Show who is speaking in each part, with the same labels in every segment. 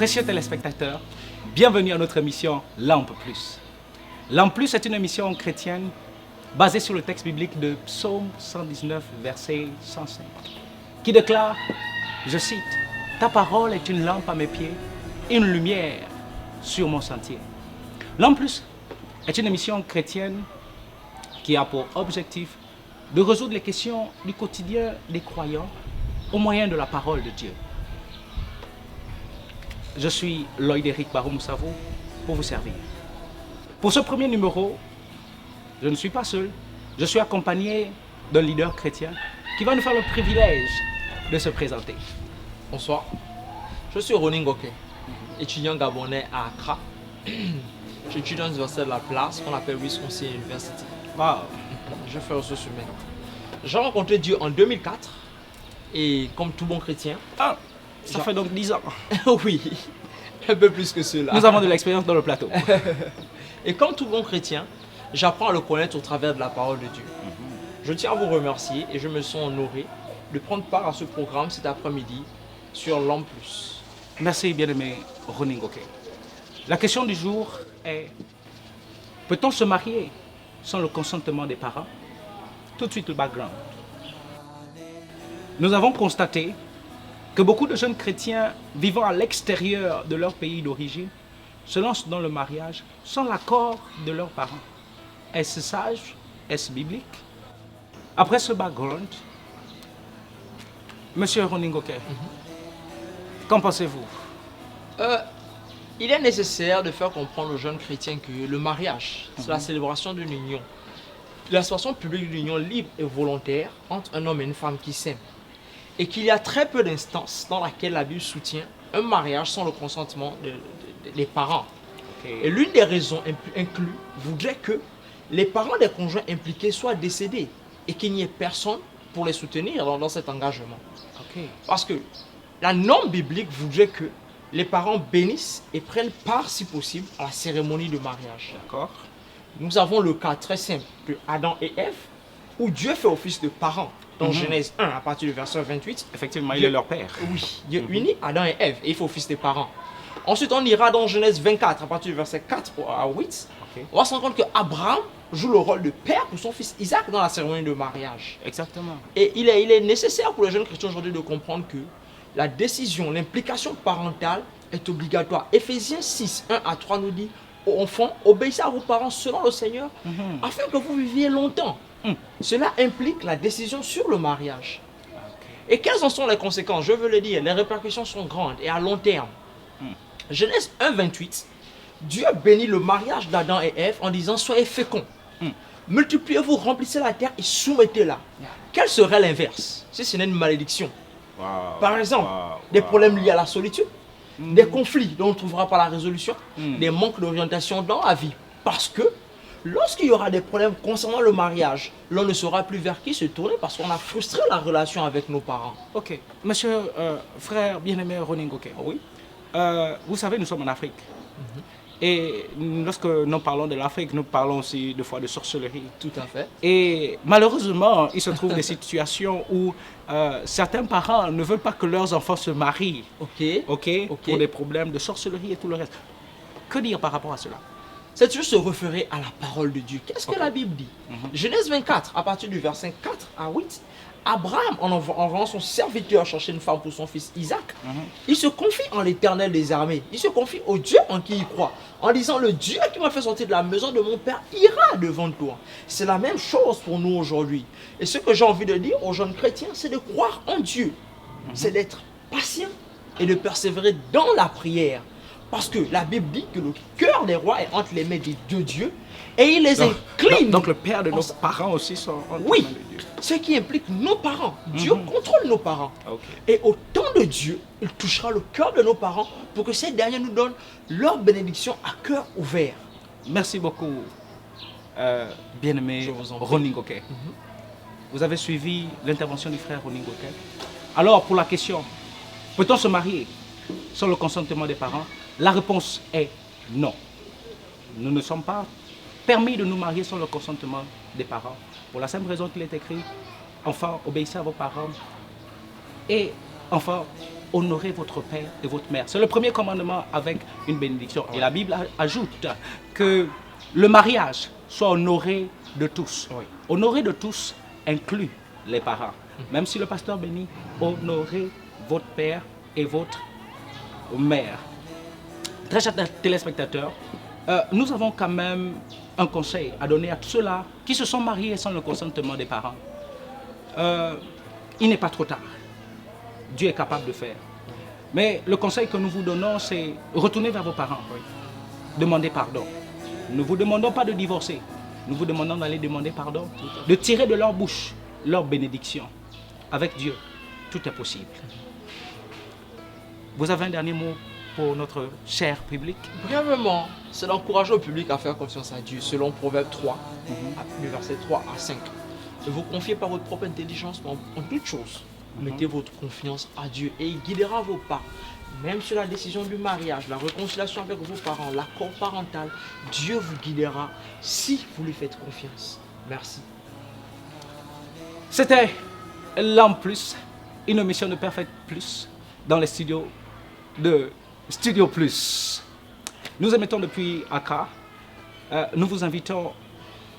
Speaker 1: Précieux téléspectateurs, bienvenue à notre émission Lampe Plus. Lampe Plus est une émission chrétienne basée sur le texte biblique de Psaume 119, verset 105, qui déclare, je cite, « Ta parole est une lampe à mes pieds, une lumière sur mon sentier ». Lampe Plus est une émission chrétienne qui a pour objectif de résoudre les questions du quotidien des croyants au moyen de la parole de Dieu. Je suis Lloyd-Éric Barou-Moussavo pour vous servir. Pour ce premier numéro, je ne suis pas seul. Je suis accompagné d'un leader chrétien qui va nous faire le privilège de se présenter.
Speaker 2: Bonsoir, je suis Ronin Ngoke, étudiant gabonais à Accra. J'étudie dans l'université de la Place qu'on appelle Wisconsin University.
Speaker 1: Wow.
Speaker 2: Je fais ressources humaines. J'ai rencontré Dieu en 2004 et comme tout bon chrétien,
Speaker 1: Ça fait donc 10 ans.
Speaker 2: oui, un peu plus que cela.
Speaker 1: Nous avons de l'expérience dans le plateau.
Speaker 2: Et comme tout bon chrétien, j'apprends à le connaître au travers de la parole de Dieu. Je tiens à vous remercier et je me sens honoré de prendre part à ce programme cet après-midi sur Lampe Plus.
Speaker 1: Merci, bien-aimé Ronin Ngoke. La question du jour est, peut-on se marier sans le consentement des parents? Tout de suite le background. Nous avons constaté que beaucoup de jeunes chrétiens vivant à l'extérieur de leur pays d'origine se lancent dans le mariage sans l'accord de leurs parents. Est-ce sage? Est-ce biblique? Après ce background, Monsieur Ronin Ngoke, qu'en pensez-vous?
Speaker 2: Il est nécessaire de faire comprendre aux jeunes chrétiens que le mariage, c'est la célébration d'une union. La célébration publique d'une union libre et volontaire entre un homme et une femme qui s'aiment. Et qu'il y a très peu d'instances dans lesquelles la Bible soutient un mariage sans le consentement des parents. Et l'une des raisons incluses voudrait que les parents des conjoints impliqués soient décédés et qu'il n'y ait personne pour les soutenir dans cet engagement. Parce que la norme biblique voudrait que les parents bénissent et prennent part, si possible, à la cérémonie de mariage.
Speaker 1: D'accord.
Speaker 2: Nous avons le cas très simple de Adam et Ève, où Dieu fait office de parents. Dans Genèse 1, à partir du verset 28.
Speaker 1: Effectivement, il est leur père.
Speaker 2: Oui, Dieu unit Adam et Ève et il fait office de parents. Ensuite, on ira dans Genèse 24, à partir du verset 4 à 8. On va se rendre compte qu'Abraham joue le rôle de père pour son fils Isaac dans la cérémonie de mariage.
Speaker 1: Exactement.
Speaker 2: Et il est nécessaire pour les jeunes chrétiens aujourd'hui de comprendre que la décision, l'implication parentale est obligatoire. Éphésiens 6, 1 à 3 nous dit, aux enfants, obéissez à vos parents selon le Seigneur, afin que vous viviez longtemps. Cela implique la décision sur le mariage. Et quelles en sont les conséquences? Je veux le dire, les répercussions sont grandes et à long terme. Genèse 1, 28, Dieu bénit le mariage d'Adam et Ève en disant, soyez féconds, multipliez-vous, remplissez la terre et soumettez-la. Quel serait l'inverse si ce n'est une malédiction? Par exemple, des problèmes liés à la solitude, des conflits dont on ne trouvera pas la résolution, des manques d'orientation dans la vie. Parce que lorsqu'il y aura des problèmes concernant le mariage, l'on ne saura plus vers qui se tourner parce qu'on a frustré la relation avec nos parents.
Speaker 1: Ok. Monsieur, frère bien-aimé Ronin Ngoke.
Speaker 2: Oui.
Speaker 1: Vous savez, nous sommes en Afrique. Et lorsque nous parlons de l'Afrique, nous parlons aussi des fois de sorcellerie.
Speaker 2: Tout à fait.
Speaker 1: Et malheureusement, il se trouve des situations où certains parents ne veulent pas que leurs enfants se marient. Ok. Pour des problèmes de sorcellerie et tout le reste. Que dire par rapport à cela?
Speaker 2: C'est juste se référer à la parole de Dieu. Qu'est-ce que la Bible dit? Genèse 24, à partir du verset 4 à 8, Abraham, en envoyant son serviteur chercher une femme pour son fils Isaac, il se confie en l'Éternel des armées. Il se confie au Dieu en qui il croit, en disant, le Dieu qui m'a fait sortir de la maison de mon père ira devant toi. C'est la même chose pour nous aujourd'hui. Et ce que j'ai envie de dire aux jeunes chrétiens, c'est de croire en Dieu. C'est d'être patient et de persévérer dans la prière. Parce que la Bible dit que le cœur des rois est entre les mains des deux dieux et il les incline.
Speaker 1: Donc le père de nos parents aussi sont entre les mains de Dieu.
Speaker 2: Ce qui implique nos parents. Dieu contrôle nos parents. Et au temps de Dieu, il touchera le cœur de nos parents pour que ces derniers nous donnent leur bénédiction à cœur ouvert.
Speaker 1: Merci beaucoup, bien-aimé Ronin Ngoke. Vous avez suivi l'intervention du frère Ronin Ngoke. Alors, pour la question, peut-on se marier sans le consentement des parents? La réponse est non. Nous ne sommes pas permis de nous marier sans le consentement des parents. Pour la simple raison qu'il est écrit, enfants, obéissez à vos parents. Et enfants, honorez votre père et votre mère. C'est le premier commandement avec une bénédiction. Et la Bible ajoute que le mariage soit honoré de tous.
Speaker 2: Oui.
Speaker 1: Honoré de tous inclut les parents. Même si le pasteur bénit, honorez votre père et votre mère. Très chers téléspectateurs, nous avons quand même un conseil à donner à tous ceux-là qui se sont mariés sans le consentement des parents. Il n'est pas trop tard. Dieu est capable de faire. Mais le conseil que nous vous donnons, c'est retourner vers vos parents. Demandez pardon. Nous ne vous demandons pas de divorcer. Nous vous demandons d'aller demander pardon, de tirer de leur bouche leur bénédiction. Avec Dieu, tout est possible. Vous avez un dernier mot pour notre cher public?
Speaker 2: Brièvement, c'est d'encourager le public à faire confiance à Dieu, selon Proverbe 3, du verset 3 à 5. Ne vous confiez pas votre propre intelligence, mais en toute chose, mettez votre confiance à Dieu et il guidera vos pas. Même sur la décision du mariage, la réconciliation avec vos parents, l'accord parental, Dieu vous guidera si vous lui faites confiance. Merci.
Speaker 1: C'était l'Homme Plus, une émission de Perfect Plus dans les studios de Studio Plus. Nous émettons depuis Accra. Nous vous invitons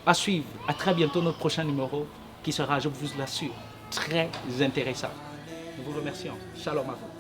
Speaker 1: à suivre à très bientôt notre prochain numéro qui sera, je vous l'assure, très intéressant. Nous vous remercions. Shalom à vous.